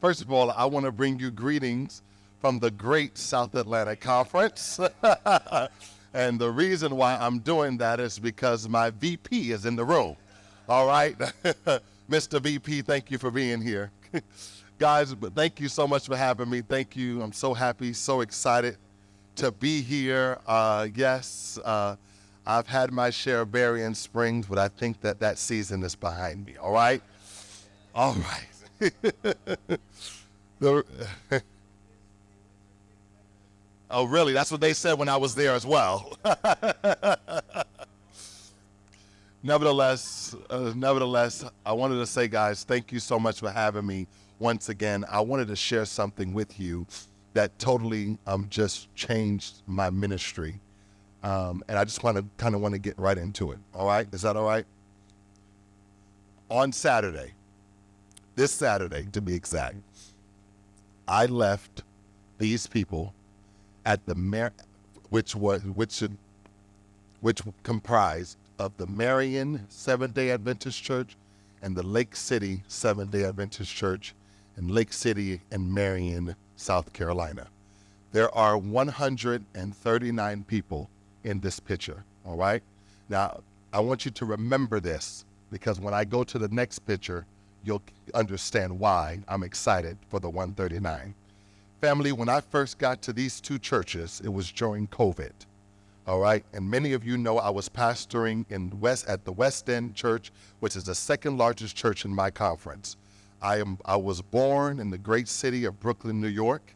First of all, I want to bring you greetings from the great South Atlantic Conference. And the reason why I'm doing that is because my VP is in the room. All right? Mr. VP, thank you for being here. Guys, thank you so much for having me. Thank you. I'm so happy, so excited to be here. I've had my share of Berrien Springs, but I think that season is behind me. All right? All right. Oh, really? That's what they said when I was there as well. Nevertheless, I wanted to say, guys, thank you so much for having me once again. I wanted to share something with you that totally just changed my ministry. And I just want to get right into it. All right? Is that all right? On Saturday, this Saturday to be exact, I left these people at the which comprised of the Marion Seventh-day Adventist Church and the Lake City Seventh-day Adventist Church in Lake City and Marion, South Carolina. There are 139 people in this picture, all right? Now, I want you to remember this because when I go to the next picture, you'll understand why I'm excited for the 139. Family, when I first got to these two churches, it was during COVID, all right? And many of you know I was pastoring at the West End Church, which is the second largest church in my conference. I was born in the great city of Brooklyn, New York.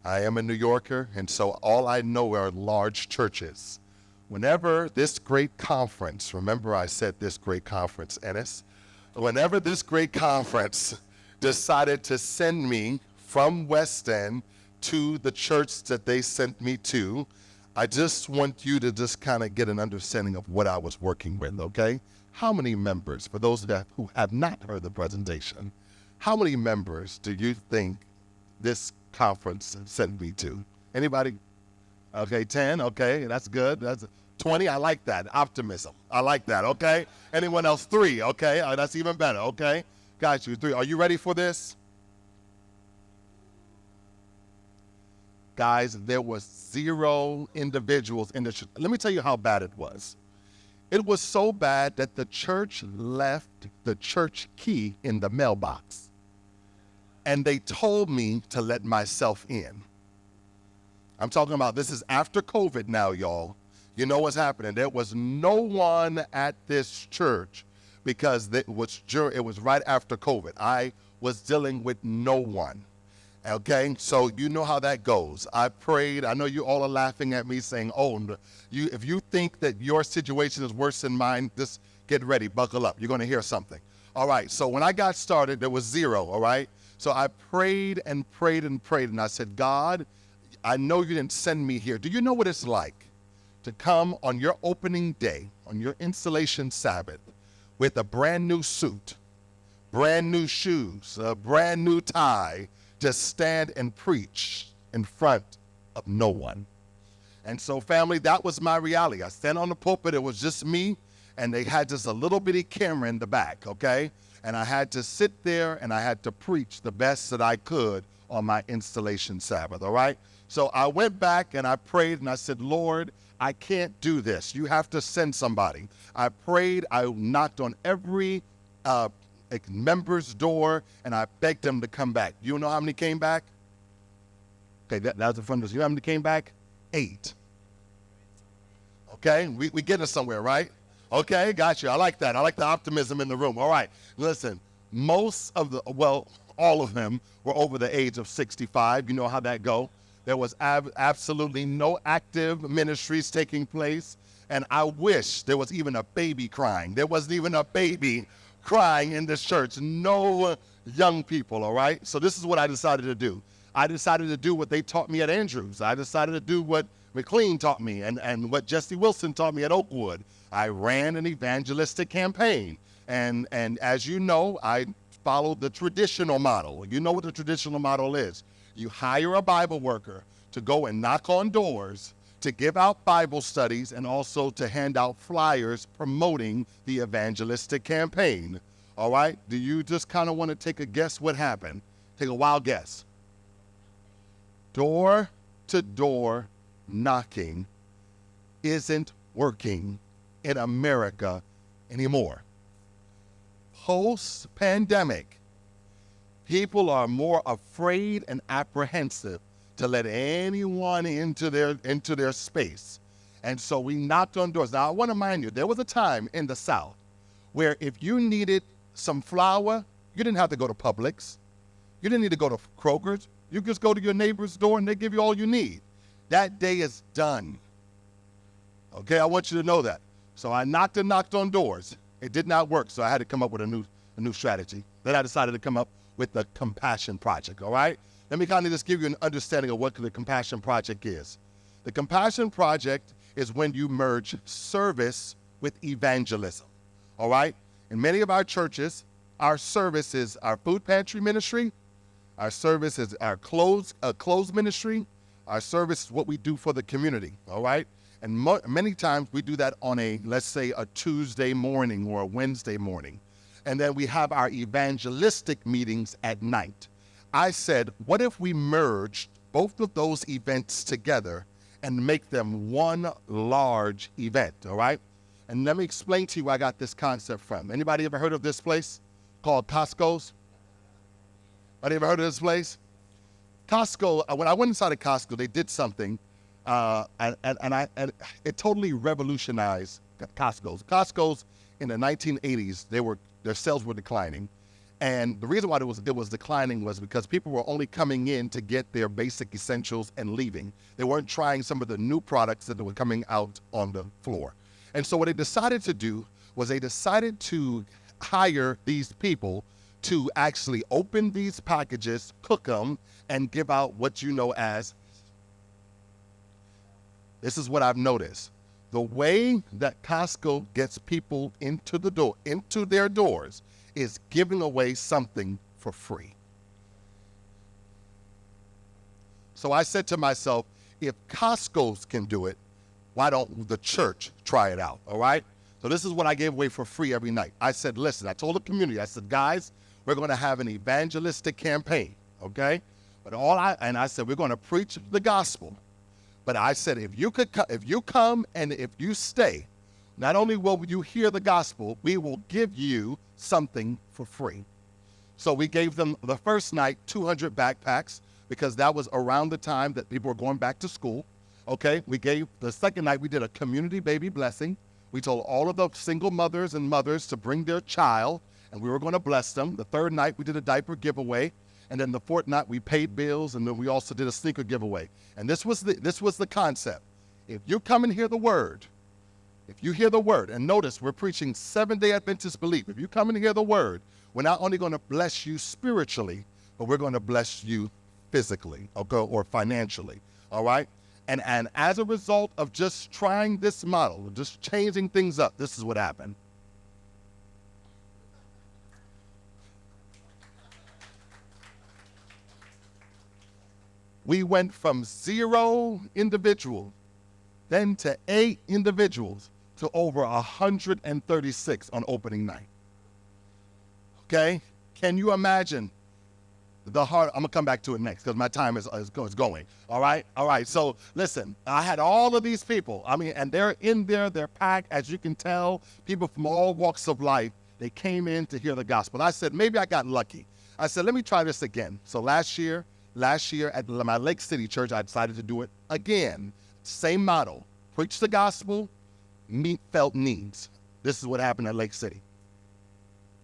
I am a New Yorker, and so all I know are large churches. Whenever this great conference, remember I said this great conference, Ennis, whenever this great conference decided to send me from West End to the church that they sent me to, I just want you to just kind of get an understanding of what I was working with, okay? How many members, for those who have not heard the presentation, how many members do you think this conference sent me to? Anybody? Okay, 10, okay, that's good. That's 20, I like that, optimism. I like that, okay? Anyone else? 3, okay, that's even better, okay? Got you, 3. Are you ready for this? Guys, there was 0 individuals in the church. Let me tell you how bad it was. It was so bad that the church left the church key in the mailbox. And they told me to let myself in. I'm talking about this is after COVID now, y'all. You know what's happening. There was no one at this church because it was right after COVID. I was dealing with no one. Okay, so you know how that goes. I prayed. I know you all are laughing at me saying, oh, if you think that your situation is worse than mine, just get ready, buckle up. You're going to hear something. All right, so when I got started, there was 0, all right? So I prayed and prayed and prayed, and I said, God, I know you didn't send me here. Do you know what it's like to come on your opening day, on your installation Sabbath, with a brand new suit, brand new shoes, a brand new tie, to stand and preach in front of no one? And so, family, that was my reality. I stand on the pulpit, it was just me, and they had just a little bitty camera in the back, okay? And I had to sit there and I had to preach the best that I could on my installation Sabbath, all right? So I went back and I prayed and I said, Lord, I can't do this. You have to send somebody. I prayed, I knocked on every member's door, and I begged them to come back. You know how many came back? Okay, that was the front of us. You know how many came back? 8. Okay, we getting somewhere, right? Okay, got you. I like that. I like the optimism in the room. All right, listen, all of them were over the age of 65. You know how that go. There was absolutely no active ministries taking place, and I wish there was even a baby crying. There wasn't even a baby crying in this church. No young people, all right? So this is what I decided to do. I decided to do what they taught me at Andrews. I decided to do what McLean taught me and what Jesse Wilson taught me at Oakwood. I ran an evangelistic campaign. And as you know, I followed the traditional model. You know what the traditional model is. You hire a Bible worker to go and knock on doors, to give out Bible studies, and also to hand out flyers promoting the evangelistic campaign. All right? Do you just kind of want to take a guess what happened? Take a wild guess. Door-to-door knocking isn't working in America anymore. Post-pandemic, people are more afraid and apprehensive to let anyone into their space. And so we knocked on doors. Now, I want to mind you, there was a time in the South where if you needed some flour, you didn't have to go to Publix. You didn't need to go to Kroger's. You just go to your neighbor's door and they give you all you need. That day is done. Okay, I want you to know that. So I knocked on doors. It did not work, so I had to come up with a new strategy. Then I decided to come up with the Compassion Project, all right? Let me kind of just give you an understanding of what the Compassion Project is. The Compassion Project is when you merge service with evangelism, all right? In many of our churches, our service is our food pantry ministry, our service is our clothes ministry, our service is what we do for the community, all right? And many times we do that on let's say a Tuesday morning or a Wednesday morning. And then we have our evangelistic meetings at night. I said, what if we merged both of those events together and make them one large event, all right? And let me explain to you where I got this concept from. Anybody ever heard of this place called Costco's? Anybody ever heard of this place? Costco, when I went inside of Costco, they did something, and it totally revolutionized Costco's. Costco's in the 1980s, their sales were declining. And the reason why it was declining was because people were only coming in to get their basic essentials and leaving. They weren't trying some of the new products that were coming out on the floor. And so what they decided to do was they decided to hire these people to actually open these packages, cook them, and give out what you know as, this is what I've noticed. The way that Costco gets people into their doors is giving away something for free. So I said to myself, if Costco's can do it, why don't the church try it out, all right? So this is what I gave away for free every night. I said, listen, I told the community, I said, guys, we're going to have an evangelistic campaign, okay? But I said, we're going to preach the gospel. But I said, if you come and if you stay, not only will you hear the gospel, we will give you something for free. So we gave them the first night 200 backpacks because that was around the time that people were going back to school. Okay, the second night we did a community baby blessing. We told all of the single mothers and mothers to bring their child and we were going to bless them. The third night we did a diaper giveaway. And then the fourth night we paid bills and then we also did a sneaker giveaway. And this was the concept. If you come and hear the word, and notice we're preaching 7-day Adventist belief. If you come and hear the word, we're not only going to bless you spiritually, but we're going to bless you physically or financially, all right? And as a result of just trying this model, just changing things up, this is what happened. We went from 0 individuals, then to 8 individuals, to over 136 on opening night. Okay? Can you imagine the heart? I'm going to come back to it next because my time is going. All right? All right. So listen, I had all of these people. I mean, and they're in there. They're packed. As you can tell, people from all walks of life, they came in to hear the gospel. I said, maybe I got lucky. I said, let me try this again. So last year at my Lake City church, I decided to do it again. Same model. Preach the gospel, meet felt needs. This is what happened at Lake City.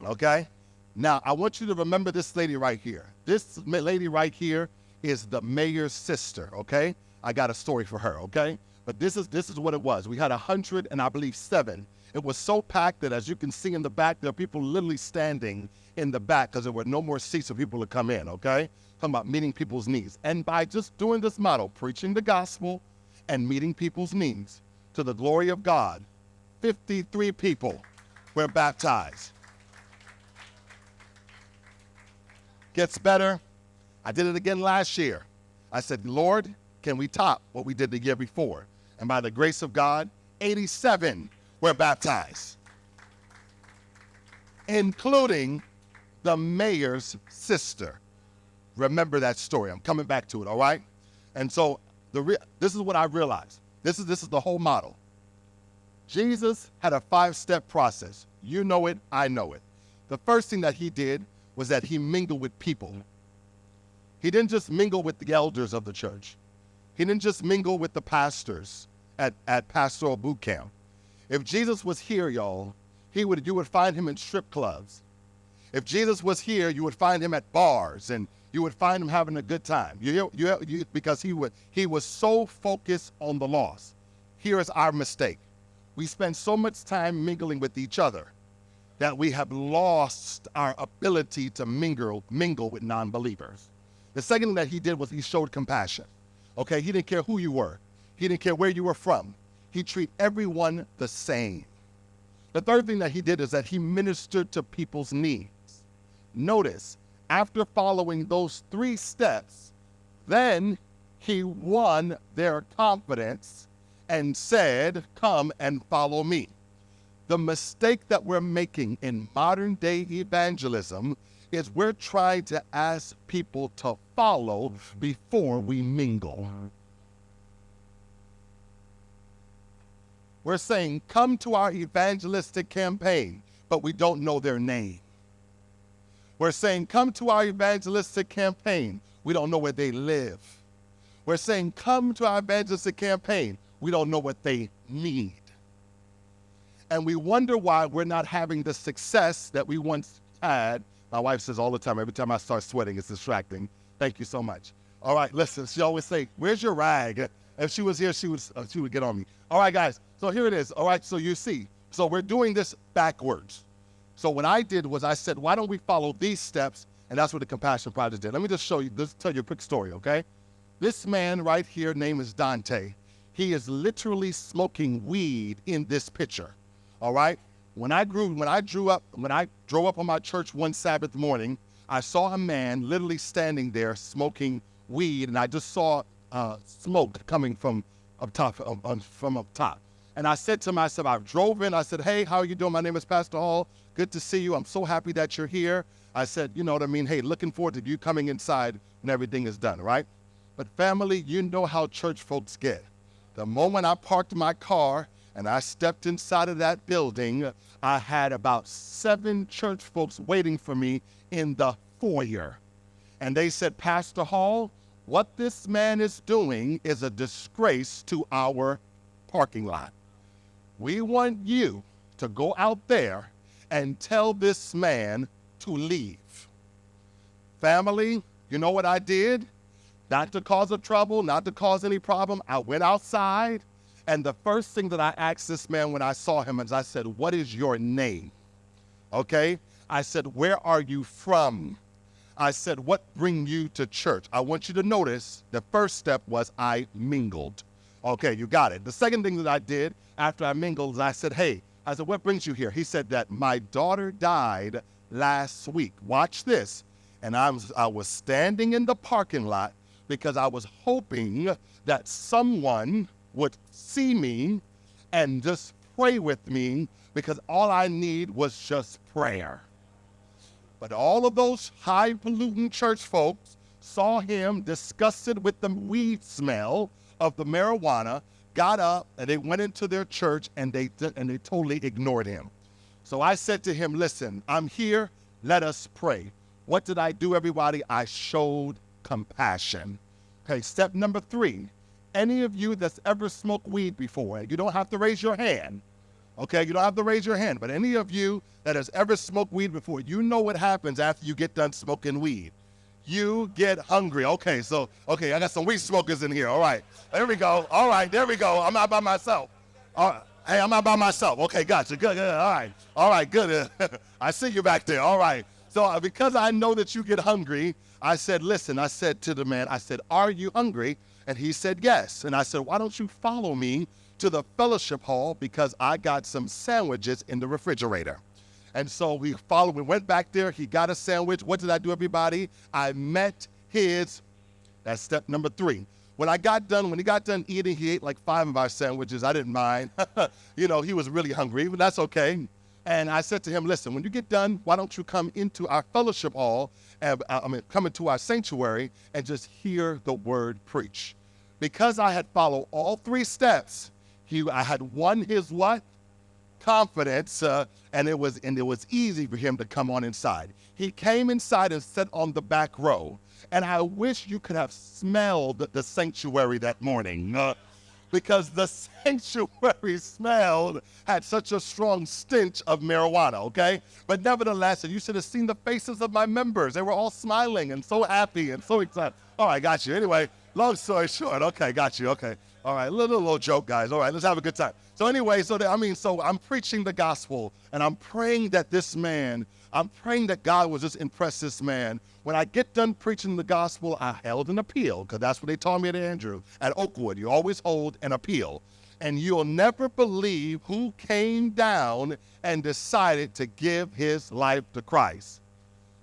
Okay? Now, I want you to remember this lady right here. This lady right here is the mayor's sister, okay? I got a story for her, okay? But this is what it was. We had 107. It was so packed that, as you can see in the back, there are people literally standing in the back because there were no more seats for people to come in, okay? Talking about meeting people's needs. And by just doing this model, preaching the gospel and meeting people's needs, to the glory of God, 53 people were baptized. Gets better. I did it again last year. I said, Lord, can we top what we did the year before? And by the grace of God, 87 were baptized, including the mayor's sister. remember that story. I'm coming back to it, all right? And so this is what I realized. This is the whole model. Jesus had a 5-step process. You know it, I know it. The first thing that he did was that he mingled with people. He didn't just mingle with the elders of the church. He didn't just mingle with the pastors at Pastoral Bootcamp. If Jesus was here, y'all, you would find him in strip clubs. If Jesus was here, you would find him at bars, and you would find him having a good time. Because he was so focused on the lost. Here is our mistake. We spend so much time mingling with each other that we have lost our ability to mingle with non-believers. The second thing that he did was he showed compassion. Okay, he didn't care who you were. He didn't care where you were from. He treated everyone the same. The third thing that he did is that he ministered to people's needs. Notice, after following those 3 steps, then he won their confidence and said, come and follow me. The mistake that we're making in modern day evangelism is we're trying to ask people to follow before we mingle. We're saying, come to our evangelistic campaign, but we don't know their name. We're saying, come to our evangelistic campaign. We don't know where they live. We're saying, come to our evangelistic campaign. We don't know what they need. And we wonder why we're not having the success that we once had. My wife says all the time, every time I start sweating, it's distracting. Thank you so much. All right, listen, she always say, where's your rag? If she was here, she would get on me. All right, guys, so here it is. All right, so you see. So we're doing this backwards. So what I did was I said, why don't we follow these steps? And that's what the Compassion Project did. Let me just tell you a quick story, okay? This man right here, name is Dante. He is literally smoking weed in this picture, all right? When I drove up on my church one Sabbath morning, I saw a man literally standing there smoking weed, and I just saw smoke coming from up top. And I said to myself, I drove in, I said, hey, how are you doing? My name is Pastor Hall. Good to see you. I'm so happy that you're here. I said, you know what I mean? Hey, looking forward to you coming inside when everything is done, right? But family, you know how church folks get. The moment I parked my car and I stepped inside of that building, I had about 7 church folks waiting for me in the foyer. And they said, Pastor Hall, what this man is doing is a disgrace to our parking lot. We want you to go out there and tell this man to leave. Family, you know what I did? Not to cause a trouble, not to cause any problem. I went outside, and the first thing that I asked this man when I saw him is I said, what is your name? Okay? I said, where are you from? I said, what brings you to church? I want you to notice the first step was I mingled. Okay, you got it. The second thing that I did after I mingled is I said, hey, what brings you here? He said that my daughter died last week. Watch this. And I was standing in the parking lot because I was hoping that someone would see me and just pray with me, because all I need was just prayer. But all of those highfalutin church folks saw him disgusted with the weed smell of the marijuana, got up, and they went into their church, and they totally ignored him. So I said to him, listen, I'm here, let us pray. What did I do, everybody? I showed compassion. Okay, step number 3, any of you that's ever smoked weed before, you don't have to raise your hand. Okay, you don't have to raise your hand, but any of you that has ever smoked weed before, you know what happens after you get done smoking weed. You get hungry. Okay, I got some weed smokers in here. All right, there we go. All right, there we go. I'm not by myself. All right. Hey, I'm not by myself. Okay, gotcha. Good. All right, good. I see you back there. All right. So because I know that you get hungry, I said, listen, I said to the man, I said, are you hungry? And he said, yes. And I said, why don't you follow me to the fellowship hall, because I got some sandwiches in the refrigerator. And so we went back there. He got a sandwich. What did I do, everybody? I met that's step number 3. When he got done eating, he ate like 5 of our sandwiches. I didn't mind. He was really hungry, but that's okay. And I said to him, listen, when you get done, why don't you come into our fellowship hall, come into our sanctuary and just hear the word preach. Because I had followed all 3 steps, I had won his what? Confidence, and it was easy for him to come on inside. He came inside and sat on the back row, and I wish you could have smelled the sanctuary that morning, because the sanctuary had such a strong stench of marijuana, okay? But nevertheless, you should have seen the faces of my members. They were all smiling and so happy and so excited. All right, got you. Anyway, long story short, okay, got you, okay. All right, little joke, guys. All right, let's have a good time. So anyway, so I'm preaching the gospel, and I'm praying that God will just impress this man. When I get done preaching the gospel, I held an appeal, because that's what they taught me at Andrew. At Oakwood, you always hold an appeal. And you'll never believe who came down and decided to give his life to Christ.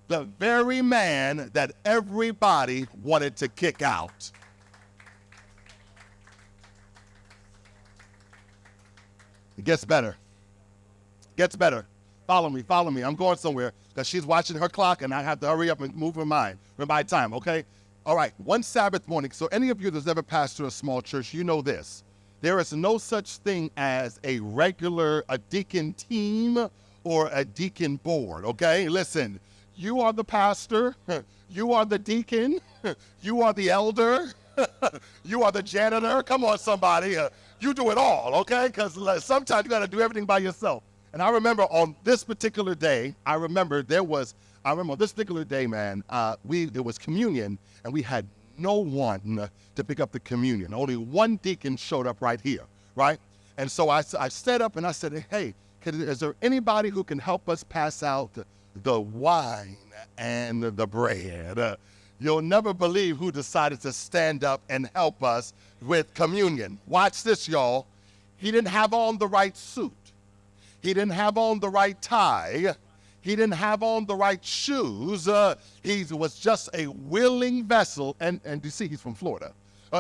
The very man that everybody wanted to kick out. It gets better. Gets better. Follow me. I'm going somewhere, because she's watching her clock, and I have to hurry up and move my time, okay? All right, one Sabbath morning, so any of you that's ever pastored a small church, you know this. There is no such thing as a deacon team or a deacon board, okay? Listen, you are the pastor, you are the deacon, you are the elder, you are the janitor. Come on, somebody. You do it all, okay? Because sometimes you got to do everything by yourself. And I remember on this particular day, man, there was communion, and we had no one to pick up the communion. Only one deacon showed up right here, right? And so I stood up and I said, hey, is there anybody who can help us pass out the wine and the bread? You'll never believe who decided to stand up and help us with communion. Watch this, y'all. He didn't have on the right suit. He didn't have on the right tie. He didn't have on the right shoes. He was just a willing vessel. And you see, he's from Florida.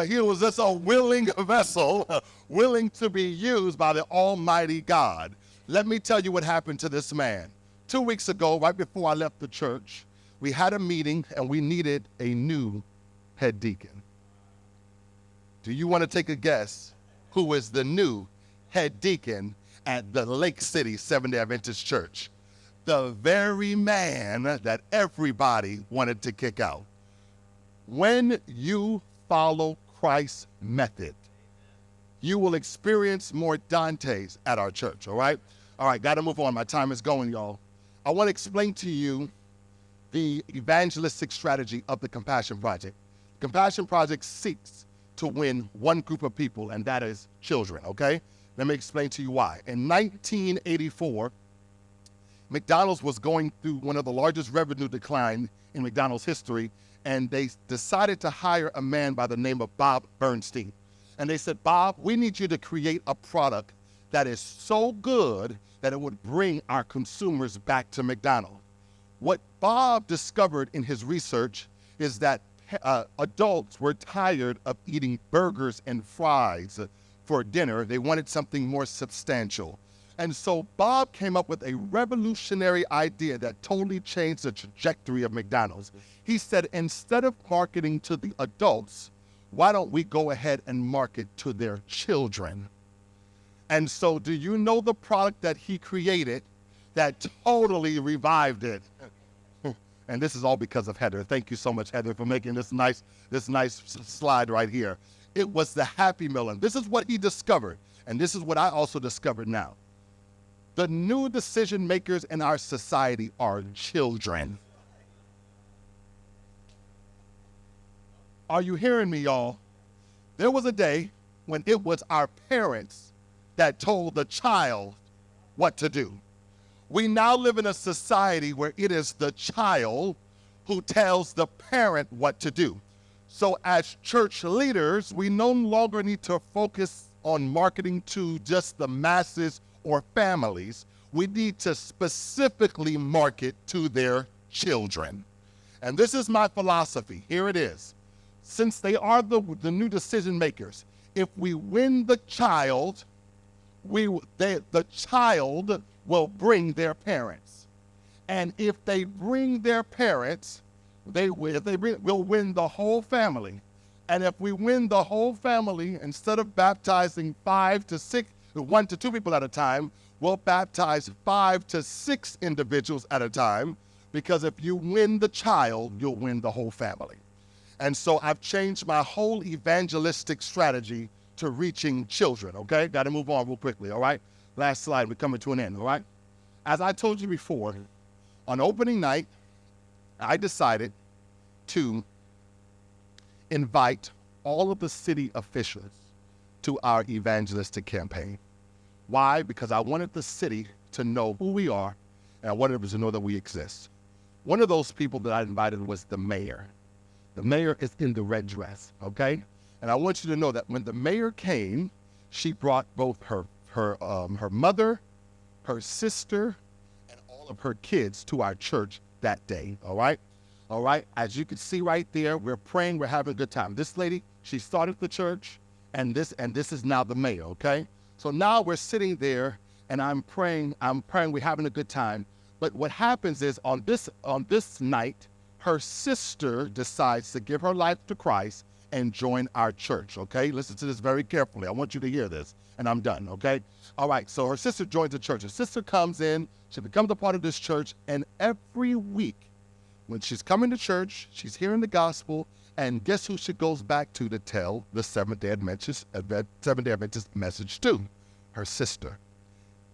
He was just a willing vessel, willing to be used by the Almighty God. Let me tell you what happened to this man. 2 weeks ago, right before I left the church, we had a meeting, and we needed a new head deacon. Do you want to take a guess who is the new head deacon at the Lake City Seventh-day Adventist Church? The very man that everybody wanted to kick out. When you follow Christ's method, you will experience more Dantes at our church, all right? All right, got to move on. My time is going, y'all. I want to explain to you the evangelistic strategy of the Compassion Project. Compassion Project seeks to win one group of people, and that is children, okay? Let me explain to you why. In 1984, McDonald's was going through one of the largest revenue decline in McDonald's history, and they decided to hire a man by the name of Bob Bernstein. And they said, Bob, we need you to create a product that is so good that it would bring our consumers back to McDonald's. What Bob discovered in his research is that adults were tired of eating burgers and fries for dinner. They wanted something more substantial. And so Bob came up with a revolutionary idea that totally changed the trajectory of McDonald's. He said, instead of marketing to the adults, why don't we go ahead and market to their children? And so do you know the product that he created that totally revived it? And this is all because of Heather. Thank you so much, Heather, for making this nice slide right here. It was the Happy Meal. And this is what he discovered. And this is what I also discovered now. The new decision makers in our society are children. Are you hearing me, y'all? There was a day when it was our parents that told the child what to do. We now live in a society where it is the child who tells the parent what to do. So as church leaders, we no longer need to focus on marketing to just the masses or families. We need to specifically market to their children. And this is my philosophy. Here it is. Since they are the new decision makers, if we win the child, the child will bring their parents. And if they bring their parents, we'll win the whole family. And if we win the whole family, instead of baptizing 5 to 6, 1 to 2 people at a time, we'll baptize 5 to 6 individuals at a time, because if you win the child, you'll win the whole family. And so I've changed my whole evangelistic strategy to reaching children, okay? Got to move on real quickly, all right? Last slide, we're coming to an end, all right? As I told you before, on opening night, I decided to invite all of the city officials to our evangelistic campaign. Why? Because I wanted the city to know who we are, and I wanted them to know that we exist. One of those people that I invited was the mayor. The mayor is in the red dress, okay? And I want you to know that when the mayor came, she brought both her mother, her sister, and all of her kids to our church that day, all right? All right, as you can see right there, we're praying, we're having a good time. This lady, she started the church, and this is now the mayor, okay? So now we're sitting there, and I'm praying, we're having a good time. But what happens is on this night, her sister decides to give her life to Christ and join our church, okay? Listen to this very carefully. I want you to hear this, and I'm done, okay? All right, so her sister joins the church. Her sister comes in, she becomes a part of this church, and every week when she's coming to church, she's hearing the gospel, and guess who she goes back to tell the Seventh-day Adventist message to? Her sister.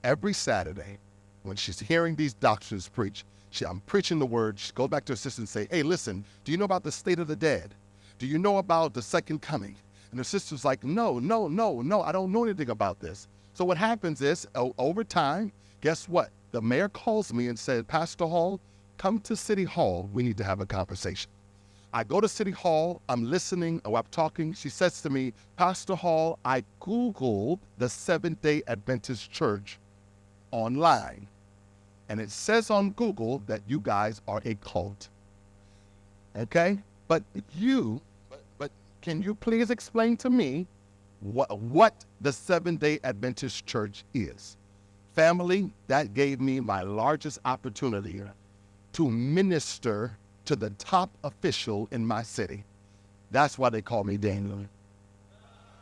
Every Saturday, when she's hearing these doctrines preached, I'm preaching the word, she goes back to her sister and say, hey, listen, do you know about the state of the dead? Do you know about the second coming? And her sister's like, no, I don't know anything about this. So what happens is, over time, guess what? The mayor calls me and said, Pastor Hall, come to City Hall. We need to have a conversation. I go to City Hall. I'm listening, or I'm talking. She says to me, Pastor Hall, I Googled the Seventh-day Adventist Church online. And it says on Google that you guys are a cult. Okay? But can you please explain to me what the Seventh-day Adventist Church is? Family, that gave me my largest opportunity to minister to the top official in my city. That's why they call me Daniel.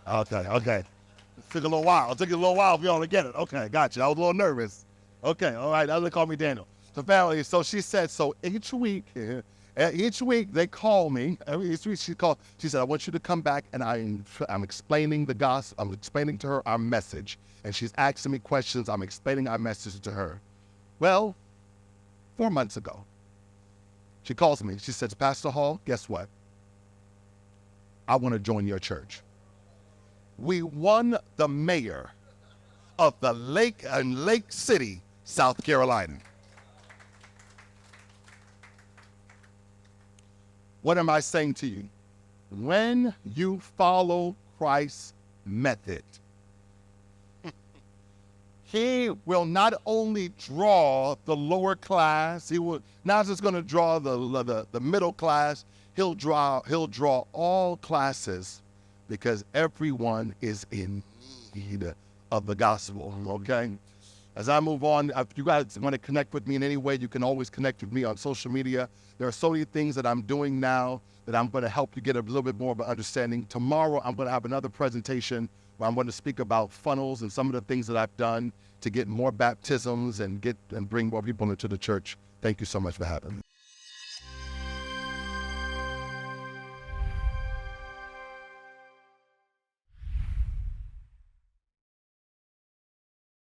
Okay. It took a little while. It took a little while for y'all to get it. Okay, gotcha. I was a little nervous. Okay, all right. Now they call me Daniel. So family, so she said, so each week they call me. Each week she called. She said, I want you to come back, and I'm explaining the gospel. I'm explaining to her our message, and she's asking me questions. I'm explaining our message to her. Well, 4 months ago, she calls me. She says, Pastor Hall, guess what? I want to join your church. We won the mayor of the Lake City, South Carolina. What am I saying to you? When you follow Christ's method, he will not only draw the lower class, he will not just going to draw the middle class, he'll draw all classes, because everyone is in need of the gospel, okay? As I move on, if you guys want to connect with me in any way, you can always connect with me on social media. There are so many things that I'm doing now that I'm going to help you get a little bit more of an understanding. Tomorrow, I'm going to have another presentation where I'm going to speak about funnels and some of the things that I've done to get more baptisms and bring more people into the church. Thank you so much for having me.